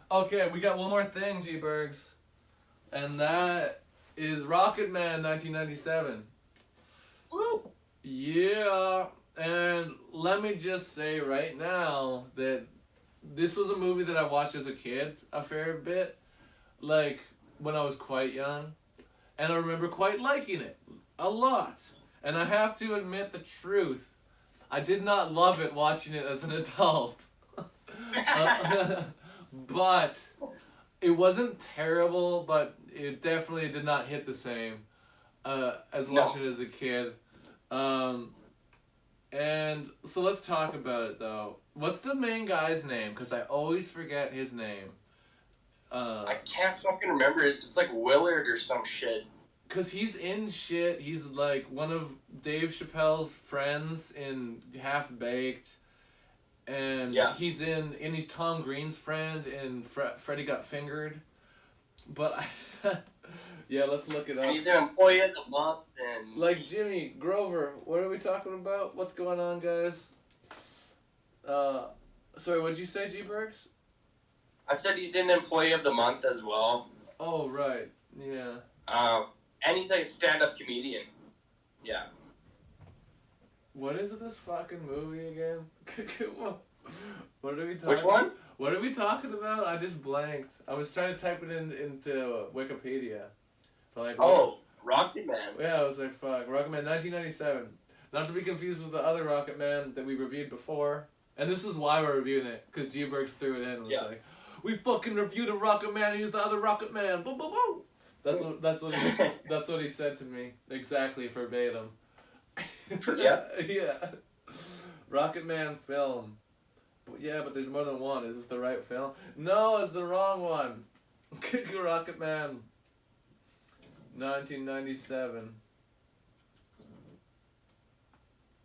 Okay, we got one more thing, G-Bergs. And that is RocketMan 1997. Woo! Yeah, and let me just say right now that this was a movie that I watched as a kid a fair bit, like when I was quite young, and I remember quite liking it a lot. And I have to admit the truth, I did not love it watching it as an adult. But it wasn't terrible, but it definitely did not hit the same as watching it as a kid. And so let's talk about it though. What's the main guy's name? Because I always forget his name. I can't fucking remember. It's like Willard or some shit. Because he's in shit. He's like one of Dave Chappelle's friends in Half Baked. And he's he's Tom Green's friend in Freddy Got Fingered. But yeah, let's look it up. And he's an employee of the month and like Jimmy Grover. What are we talking about? What's going on, guys? Sorry, what'd you say, G-Bergs? I said he's an employee of the month as well. Oh right, yeah. And he's like a stand-up comedian. Yeah. What is this fucking movie again? What are we talking? Which one? What are we talking about? I just blanked. I was trying to type it into Wikipedia. But like, RocketMan. Yeah, I was like, fuck. RocketMan 1997. Not to be confused with the other RocketMan that we reviewed before. And this is why we're reviewing it, because G-Bergs threw it in and was like, we fucking reviewed a RocketMan, he's the other RocketMan. Boom, boom, boom. That's what he said to me. Exactly verbatim. Yeah. Yeah. RocketMan film. Yeah, but there's more than one. Is this the right film? No, it's the wrong one. RocketMan 1997.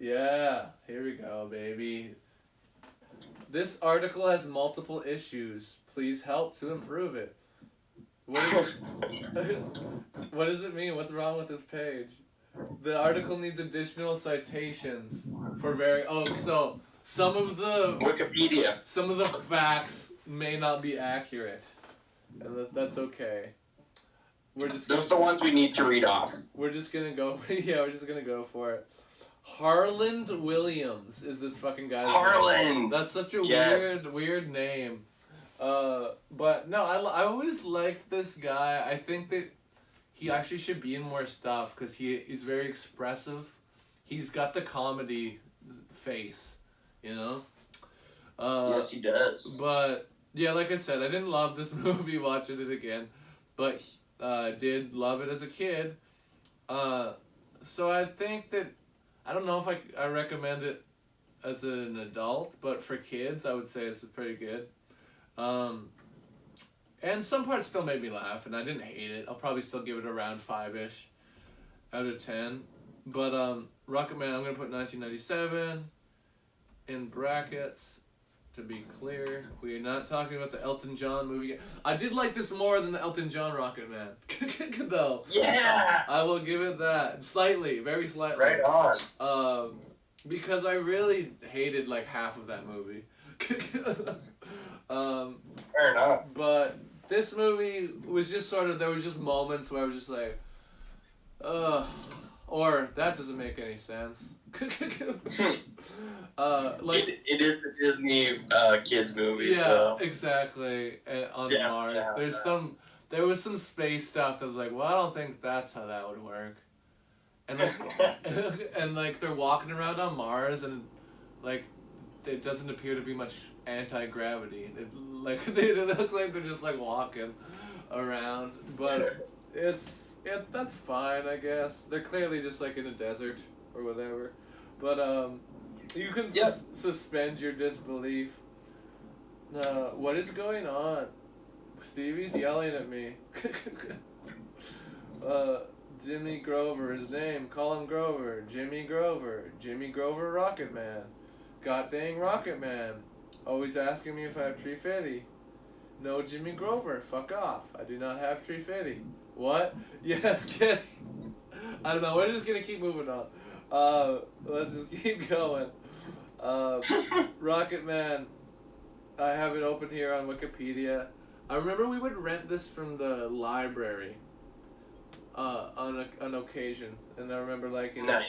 Yeah, here we go, baby. This article has multiple issues. Please help to improve it. What does it mean? What's wrong with this page? The article needs additional citations for so some of the Wikipedia. Some of the facts may not be accurate. And that's okay. Those are the ones we need to read off. We're just gonna go. Yeah, we're just gonna go for it. Harland Williams is this fucking guy's Harland. name. That's such a weird name. But no, I always liked this guy. I think that he actually should be in more stuff because he's very expressive. He's got the comedy face, you know? Yes, he does. But, yeah, like I said, I didn't love this movie watching it again, but I did love it as a kid. So I think that, I don't know if I recommend it as an adult, but for kids, I would say it's pretty good. And some parts still made me laugh, and I didn't hate it. I'll probably still give it around 5-ish out of 10. But RocketMan, I'm going to put 1997 in brackets to be clear. We are not talking about the Elton John movie yet. I did like this more than the Elton John RocketMan, though. Yeah! I will give it that. Slightly, very slightly. Right on. Because I really hated like half of that movie. Fair enough. But this movie was just sort of, there was just moments where I was just like, or that doesn't make any sense. Like it is the Disney kids movie. Yeah, so. Exactly. And on Yeah, Mars, yeah, there was some space stuff that was like, well, I don't think that's how that would work. And like, and like they're walking around on Mars, and like it doesn't appear to be much anti-gravity. It looks like they're just like walking around, but that's fine, I guess. They're clearly just like in a desert or whatever, but you can suspend your disbelief. What is going on? Stevie's yelling at me. Jimmy Grover, his name. Call him Grover. Jimmy Grover. Jimmy Grover RocketMan. God dang RocketMan. Always asking me if I have tree fitty. No, Jimmy Grover. Fuck off. I do not have tree fitty. What? Yes, kidding. I don't know. We're just gonna keep moving on. Let's just keep going. RocketMan. I have it open here on Wikipedia. I remember we would rent this from the library on an occasion, and I remember liking it.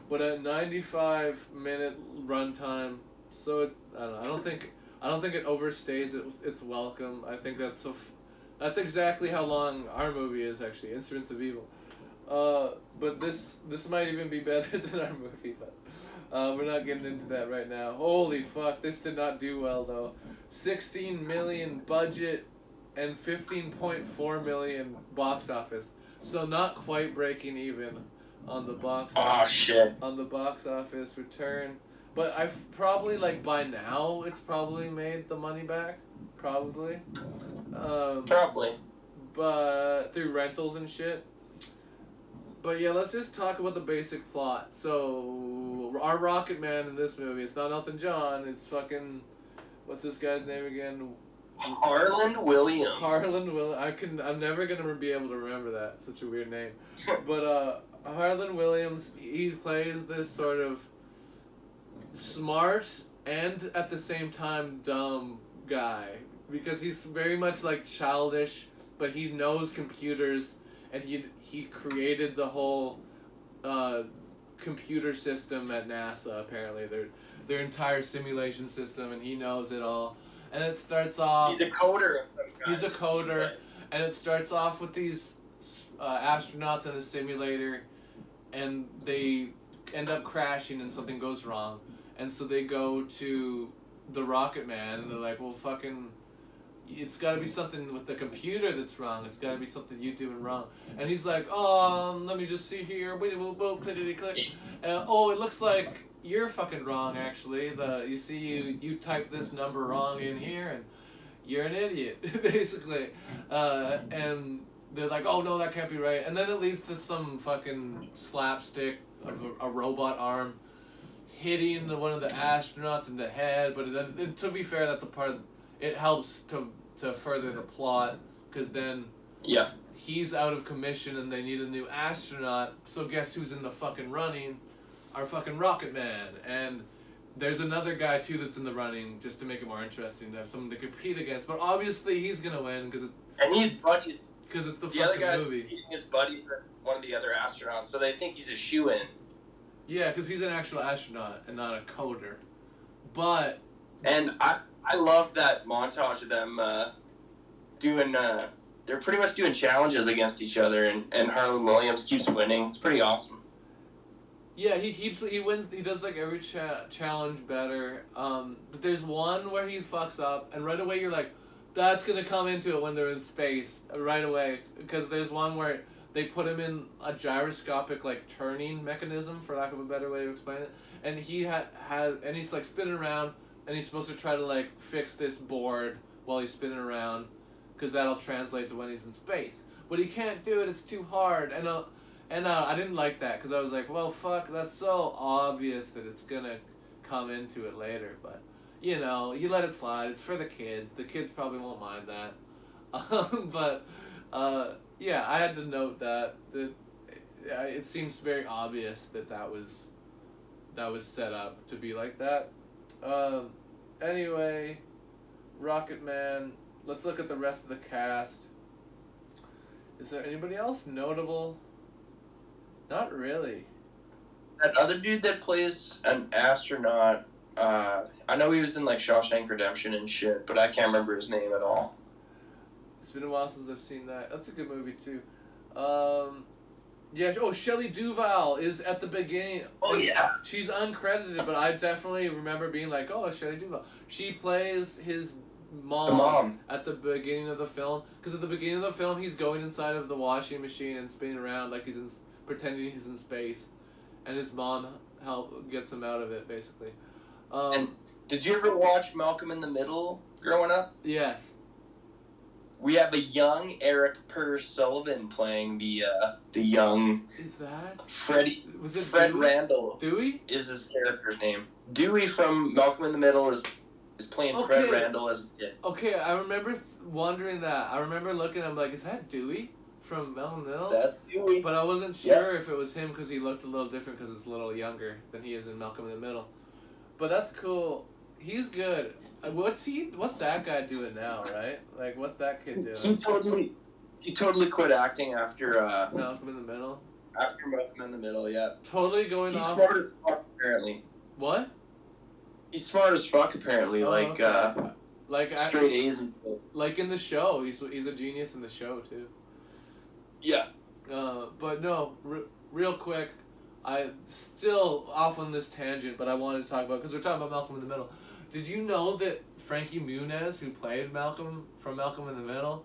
But a 95-minute runtime, so it, I don't know. I don't think it overstays its welcome. I think that's exactly how long our movie is actually, Instruments of Evil. But this might even be better than our movie, but we're not getting into that right now. Holy fuck, this did not do well though. 16 million budget and 15.4 million box office. So not quite breaking even on the box office. Oh shit. On the box office return. But I've probably, like, by now it's probably made the money back. Probably. Probably. But through rentals and shit. But yeah, let's just talk about the basic plot. So our RocketMan in this movie, it's not Elton John, it's fucking, what's this guy's name again? Harland Williams. Harland Williams. I'm never gonna be able to remember that. Such a weird name. But Harland Williams, he plays this sort of smart and at the same time dumb guy, because he's very much like childish, but he knows computers, and he created the whole computer system at NASA, apparently their entire simulation system, and he knows it all. And it starts off... He's a coder of some kind. He's a coder, and it starts off with these astronauts in a simulator, and they end up crashing and something goes wrong. And so they go to the RocketMan, and they're like, well, fucking... It's got to be something with the computer that's wrong. It's got to be something you doing wrong. And he's like, let me just see here. Wait, clickety click. Oh, it looks like you're fucking wrong, actually. You see, you typed this number wrong in here, and you're an idiot, basically. And they're like, oh, no, that can't be right. And then it leads to some fucking slapstick of a robot arm hitting one of the astronauts in the head. But to be fair, that's a part of... It helps to further the plot, because then he's out of commission and they need a new astronaut. So guess who's in the fucking running? Our fucking RocketMan. And there's another guy too that's in the running, just to make it more interesting, to have someone to compete against. But obviously he's gonna win because he's buddies. Because it's the other fucking guy's movie. competing his buddy for one of the other astronauts, so they think he's a shoo-in. Yeah, because he's an actual astronaut and not a coder. But... And I love that montage of them doing... they're pretty much doing challenges against each other, and Harland Williams keeps winning. It's pretty awesome. Yeah, he wins. He does like every challenge better. But there's one where he fucks up, and right away you're like, that's gonna come into it when they're in space right away. Because there's one where they put him in a gyroscopic like turning mechanism, for lack of a better way to explain it, and he and he's like spinning around, and he's supposed to try to like fix this board while he's spinning around, because that'll translate to when he's in space. But he can't do it. It's too hard. And I didn't like that, because I was like, well, fuck, that's so obvious that it's going to come into it later. But, you know, you let it slide. It's for the kids. The kids probably won't mind that. But, yeah, I had to note that it seems very obvious that was set up to be like that. Anyway, RocketMan, let's look at the rest of the cast. Is there anybody else notable? Not really. That other dude that plays an astronaut, I know he was in like Shawshank Redemption and shit, but I can't remember his name at all. It's been a while since I've seen that. That's a good movie too. Yeah. Oh, Shelley Duvall is at the beginning. Oh yeah. She's uncredited, but I definitely remember being like, oh, Shelley Duvall. She plays his mom at the beginning of the film, because at the beginning of the film he's going inside of the washing machine and spinning around like pretending he's in space, and his mom gets him out of it, basically. And did you ever watch Malcolm in the Middle growing up? Yes. We have a young Eric Purr Sullivan playing the young... Is that? Fred Dewey? Randall. Dewey? Is his character's name. Dewey from Malcolm in the Middle is playing Fred Randall as a kid. Okay, I remember wondering that. I remember looking, I'm like, is that Dewey from Malcolm in the Middle? That's Dewey. But I wasn't sure if it was him, because he looked a little different, because it's a little younger than he is in Malcolm in the Middle. But that's cool. He's good. What's that guy doing now, right? Like, what's that kid doing? He totally quit acting after Malcolm in the Middle. After Malcolm in the Middle, yeah. Totally going He's off. Smart as fuck, apparently. What? He's smart as fuck, apparently. Oh, like, okay. Like straight A's and shit. Like in the show, he's a genius in the show too. Yeah. But no, real quick, I still off on this tangent, but I wanted to talk about, because we're talking about Malcolm in the Middle. Did you know that Frankie Muniz, who played Malcolm from Malcolm in the Middle,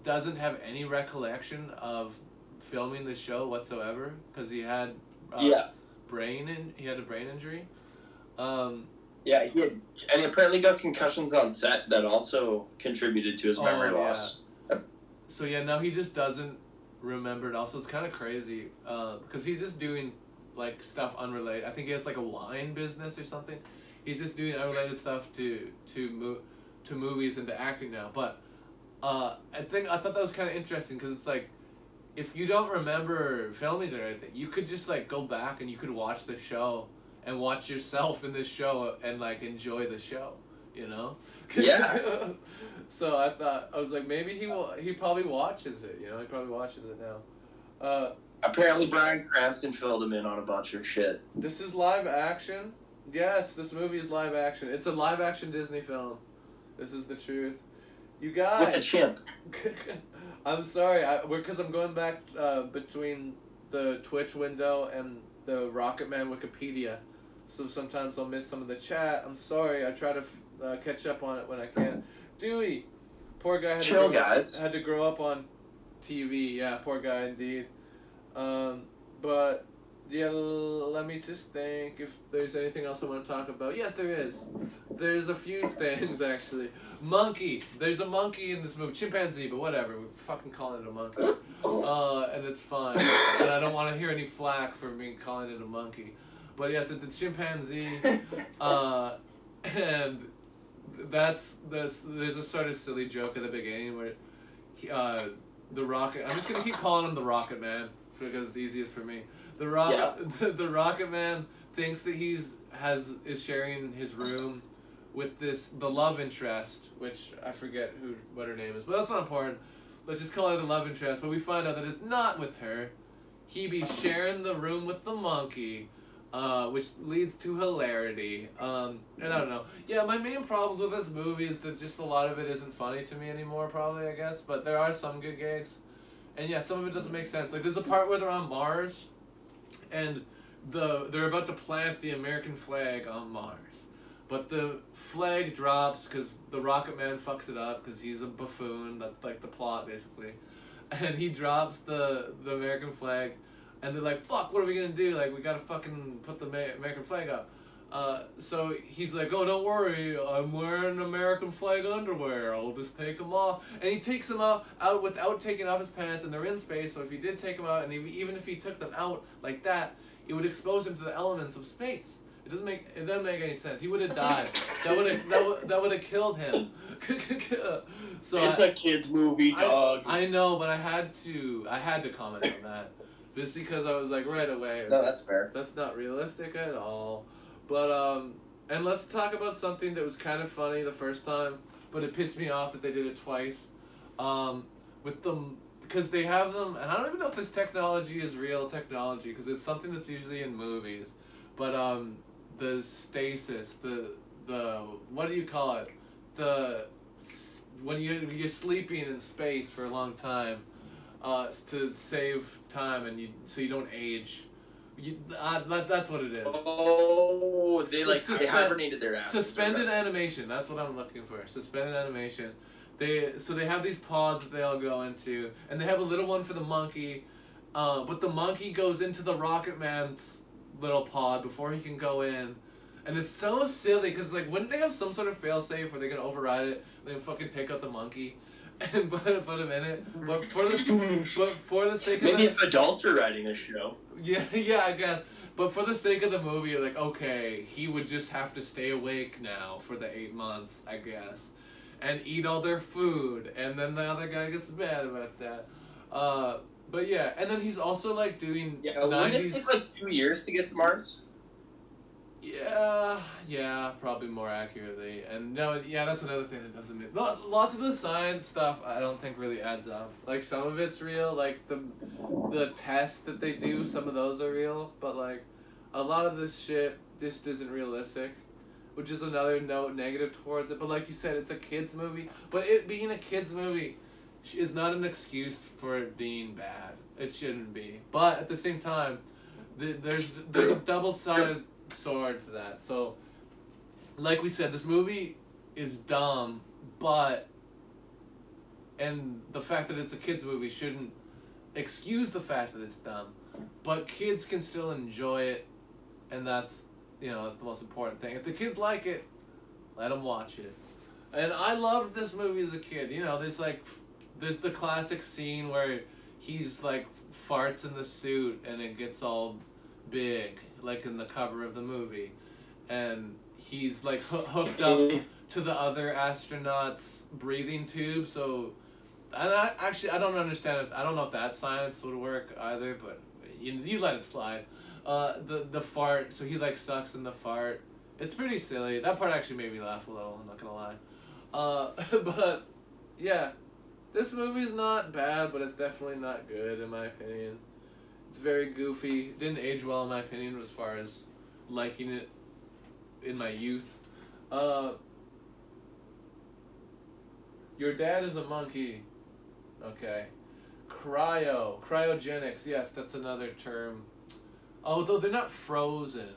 doesn't have any recollection of filming the show whatsoever because he had he had a brain injury. Yeah, and he apparently got concussions on set that also contributed to his memory loss. Yeah. So yeah, now he just doesn't remember it. Also, it's kind of crazy because he's just doing like stuff unrelated. I think he has like a wine business or something. He's just doing unrelated stuff to movies and to acting now. But I thought that was kind of interesting because it's like, if you don't remember filming it or anything, you could just like go back and you could watch the show and watch yourself in this show and like enjoy the show, you know? Yeah. So I was like, maybe he probably watches it, you know? He probably watches it now. Apparently Bryan Cranston filled him in on a bunch of shit. This is live action? Yes, this movie is live action. It's a live action Disney film. This is the truth. You guys. With a chimp. I'm sorry, because I'm going back between the Twitch window and the RocketMan Wikipedia, so sometimes I'll miss some of the chat. I'm sorry. I try to catch up on it when I can. Dewey, poor guy had to grow up on TV. Yeah, poor guy indeed. But yeah, let me just think if there's anything else I want to talk about. Yes, there is. There's a few things, actually. Monkey. There's a monkey in this movie. Chimpanzee, but whatever. We're fucking calling it a monkey. And it's fine. And I don't want to hear any flack for me calling it a monkey. But yes, it's a chimpanzee. And there's a sort of silly joke at the beginning where the Rocket... I'm just going to keep calling him the Rocket Man because it's easiest for me. The Rocket Man thinks that is sharing his room with the love interest, which I forget what her name is, but that's not important. Let's just call her the love interest. But we find out that it's not with her. He be sharing the room with the monkey, which leads to hilarity. And I don't know. Yeah, my main problems with this movie is that just a lot of it isn't funny to me anymore, probably, I guess. But there are some good gags. And yeah, some of it doesn't make sense. Like, there's a part where they're on Mars, and they're about to plant the American flag on Mars. But the flag drops because the Rocket Man fucks it up because he's a buffoon. That's like the plot, basically. And he drops the American flag, and they're like, fuck, what are we going to do? Like, we got to fucking put the American flag up. So he's like, oh, don't worry, I'm wearing American flag underwear. I'll just take them off. And he takes them out without taking off his pants, and they're in space. So if he did take them out, and even if he took them out like that, it would expose him to the elements of space. It doesn't make any sense. He would have died. That would have killed him. So it's a kid's movie, dog. I know, but I had to comment on that, just because I was like right away. No, that's fair. That's not realistic at all. But and let's talk about something that was kind of funny the first time, but it pissed me off that they did it twice. With them, because they have them, and I don't even know if this technology is real technology, because it's something that's usually in movies. But the stasis, the what do you call it? When you're sleeping in space for a long time, to save time and so you don't age. That's what it is. Oh, they hibernated their asses. Suspended animation. That's what I'm looking for. Suspended animation. They have these pods that they all go into, and they have a little one for the monkey, but the monkey goes into the Rocket Man's little pod before he can go in, and it's so silly because like, wouldn't they have some sort of failsafe where they can override it and then fucking take out the monkey and put him in it? But for the sake of maybe if adults are writing this show. Yeah, I guess. But for the sake of the movie, you're like, okay, he would just have to stay awake now for the 8 months, I guess, and eat all their food, and then the other guy gets mad about that. But yeah, and then he's also like doing. Yeah, wouldn't it take like 2 years to get to Mars? Yeah, probably more accurately. And no, yeah, that's another thing that doesn't make lots of the science stuff I don't think really adds up. Like some of it's real, like the tests that they do, some of those are real, but like a lot of this shit just isn't realistic, which is another note negative towards it. But like you said, it's a kids movie, but it being a kids movie is not an excuse for it being bad. It shouldn't be. But at the same time, there's a double-sided sword to that. So, like we said, this movie is dumb, and the fact that it's a kids movie shouldn't excuse the fact that it's dumb, but kids can still enjoy it, and that's that's the most important thing. If the kids like it, let them watch it. And I loved this movie as a kid. There's the classic scene where he's like farts in the suit and it gets all big, like in the cover of the movie, and he's like hooked up to the other astronauts' breathing tube. So, I don't understand I don't know if that science would work either, but you let it slide. The fart. So he like sucks in the fart. It's pretty silly. That part actually made me laugh a little. I'm not gonna lie. But yeah, this movie's not bad, but it's definitely not good in my opinion. It's very goofy. Didn't age well in my opinion as far as liking it in my youth. Your dad is a monkey. Okay. Cryogenics. Yes, that's another term. Although they're not frozen.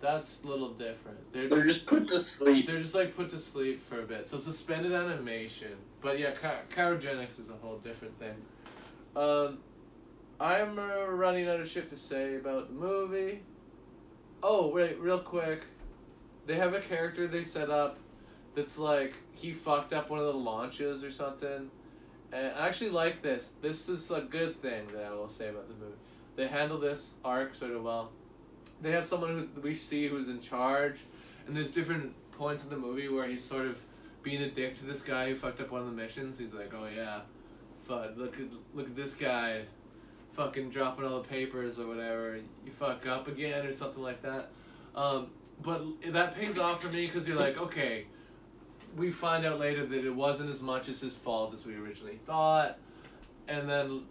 That's a little different. They're just put to sleep. They're just like put to sleep for a bit. So suspended animation. But yeah, cryogenics is a whole different thing. I'm running out of shit to say about the movie. Oh, wait, real quick. They have a character they set up that's like, he fucked up one of the launches or something. And I actually like this. This is a good thing that I will say about the movie. They handle this arc sort of well. They have someone who we see who's in charge, and there's different points in the movie where he's sort of being a dick to this guy who fucked up one of the missions. He's like, oh yeah, look at this guy fucking dropping all the papers or whatever. You fuck up again or something like that. But that pays off for me because you're like, okay, we find out later that it wasn't as much as his fault as we originally thought. And then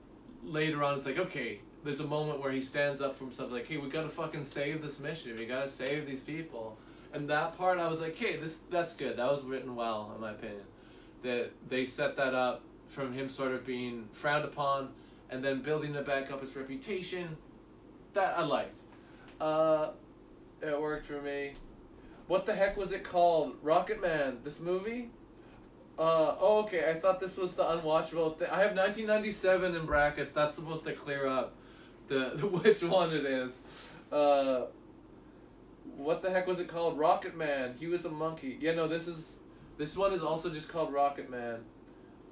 later on it's like, okay, there's a moment where he stands up for himself like, hey, we gotta fucking save this mission. We gotta save these people. And that part I was like, hey, that's good. That was written well, in my opinion. That they set that up from him sort of being frowned upon and then building it back up his reputation. That I liked. It worked for me. What the heck was it called? RocketMan, this movie? Okay, I thought this was the unwatchable thing. I have 1997 in brackets. That's supposed to clear up the which one it is. What the heck was it called? RocketMan. He was a monkey. Yeah, no, this one is also just called RocketMan.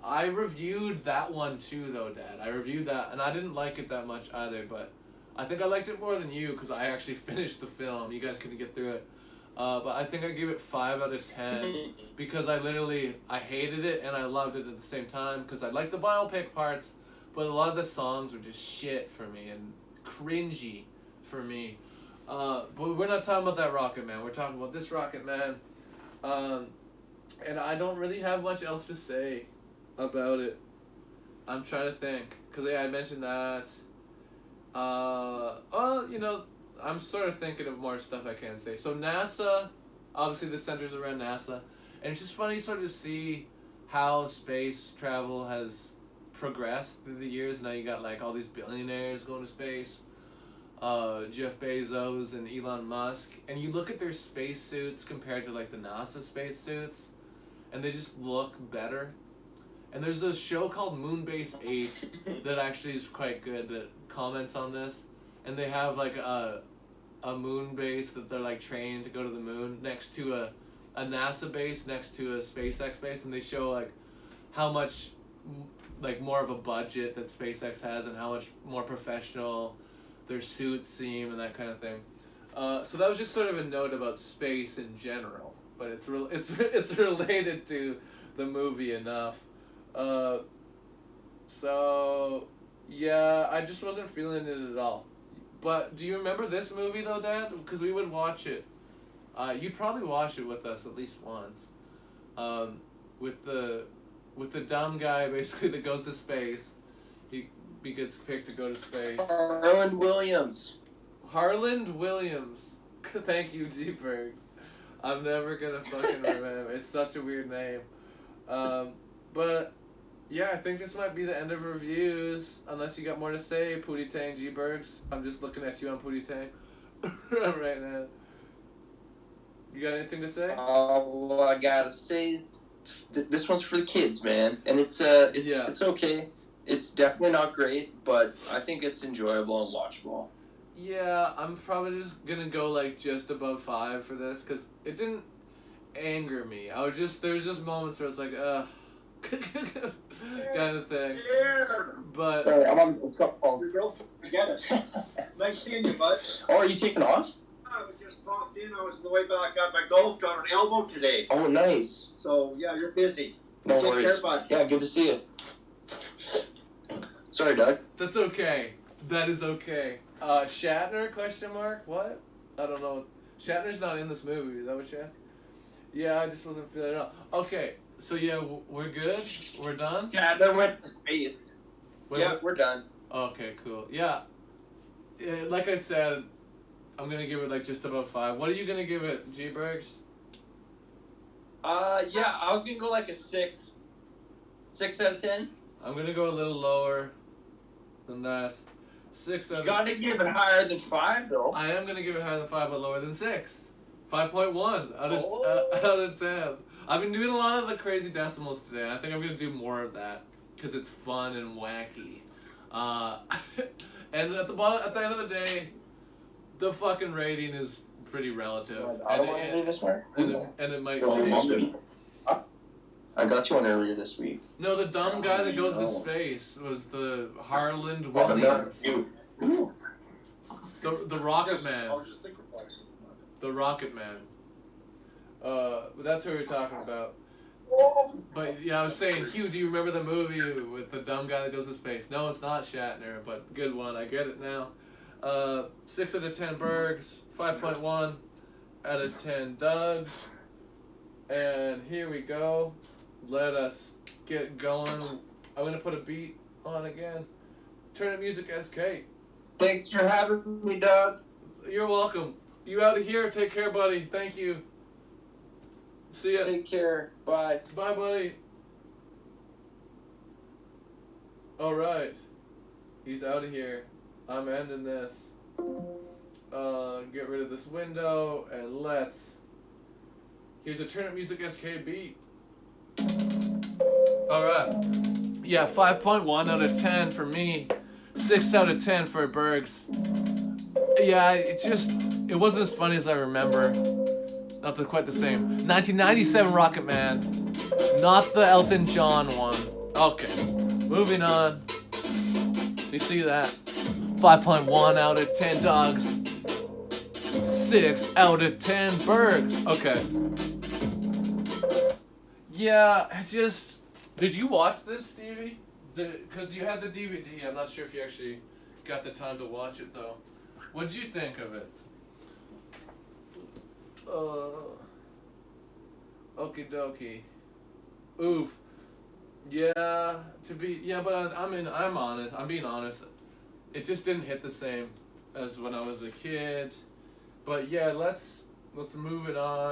I reviewed that one too, though, Dad. I reviewed that, and I didn't like it that much either, but I think I liked it more than you because I actually finished the film. You guys couldn't get through it. But I think I gave it 5 out of 10 because I hated it and I loved it at the same time because I liked the biopic parts, but a lot of the songs were just shit for me and cringy for me. But we're not talking about that RocketMan. We're talking about this RocketMan. And I don't really have much else to say about it. I'm trying to think because I mentioned that. I'm sort of thinking of more stuff I can say. So NASA, obviously the center's around NASA, and it's just funny sort of to see how space travel has progressed through the years. Now you got like all these billionaires going to space, Jeff Bezos and Elon Musk, and you look at their spacesuits compared to like the NASA spacesuits, and they just look better. And there's a show called Moonbase 8 that actually is quite good that comments on this, and they have like a moon base that they're like trained to go to the moon next to a NASA base next to a SpaceX base, and they show like how much like more of a budget that SpaceX has and how much more professional their suits seem and that kind of thing. So that was just sort of a note about space in general, but it's related to the movie enough. So yeah, I just wasn't feeling it at all. But do you remember this movie though, Dad? Because we would watch it. You'd probably watch it with us at least once. With the dumb guy basically that goes to space. He gets picked to go to space. Harland Williams. Harland Williams. Thank you, G-Bergs. I'm never gonna fucking remember. It's such a weird name. But yeah, I think this might be the end of reviews. Unless you got more to say, Pootie Tang, G-Bergs. I'm just looking at you on Pootie Tang right now. You got anything to say? Well, I gotta say, this one's for the kids, man, and it's okay. It's definitely not great, but I think it's enjoyable and watchable. Yeah, I'm probably just gonna go like just above 5 for this because it didn't anger me. There's just moments where it's like, ugh, kind of thing. But Sorry, I'm on the phone. Your girlfriend, forget it. Nice seeing you, bud. Oh, are you taking off? I was just popped in. I was on the way back. Got my golf got an elbow today. Oh, nice. So yeah, you're busy. No Take worries. care, bud. Yeah, good to see you. Sorry, Doug. that's okay. That is okay. Shatner? Question mark? What? I don't know. Shatner's not in this movie. Is that what you asked? Yeah, I just wasn't feeling it out. Okay, so yeah, we're good. We're done. Yeah, they went to space. Yeah, we're done. Okay, cool. Yeah. Like I said, I'm gonna give it like just above 5. What are you gonna give it, G-Bergs? Yeah, I was gonna go like a 6. 6 out of 10. I'm gonna go a little lower than that. 6 out You of... gotta give it higher than 5, though. I am gonna give it higher than 5, but lower than 6. 5.1 out of 10. I've been doing a lot of the crazy decimals today. I think I'm gonna do more of that because it's fun and wacky. And at the end of the day, the fucking rating is pretty relative. I don't want to do this one. And it might change. I got you one earlier this week. No, the dumb guy that goes to space was the Harland Williams. The RocketMan. I was just thinking about it. The RocketMan. But that's what we were talking about. But yeah, I was saying, Hugh, do you remember the movie with the dumb guy that goes to space? No, it's not Shatner, but good one. I get it now. 6 out of 10 Bergs, 5.1 out of 10 Doug. And here we go. Let us get going. I'm gonna put a beat on again. Turn it music SK. Thanks for having me, Doug. You're welcome. You out of here. Take care, buddy. Thank you. See ya. Take care. Bye. Bye, buddy. Alright. He's out of here. I'm ending this. Get rid of this window and let's. Here's a Turn Up Music SK beat. Alright. Yeah, 5.1 out of 10 for me. 6 out of 10 for Bergs. Yeah, it wasn't as funny as I remember. Not quite the same. 1997 RocketMan. Not the Elton John one. Okay. Moving on. You see that? 5.1 out of 10 dogs. 6 out of 10 Bergs. Okay. Yeah, did you watch this, Stevie? Because you had the DVD. I'm not sure if you actually got the time to watch it, though. What'd you think of it? Okie dokie. Oof. Yeah, but I'm honest. I'm being honest. It just didn't hit the same as when I was a kid. But yeah, let's move it on.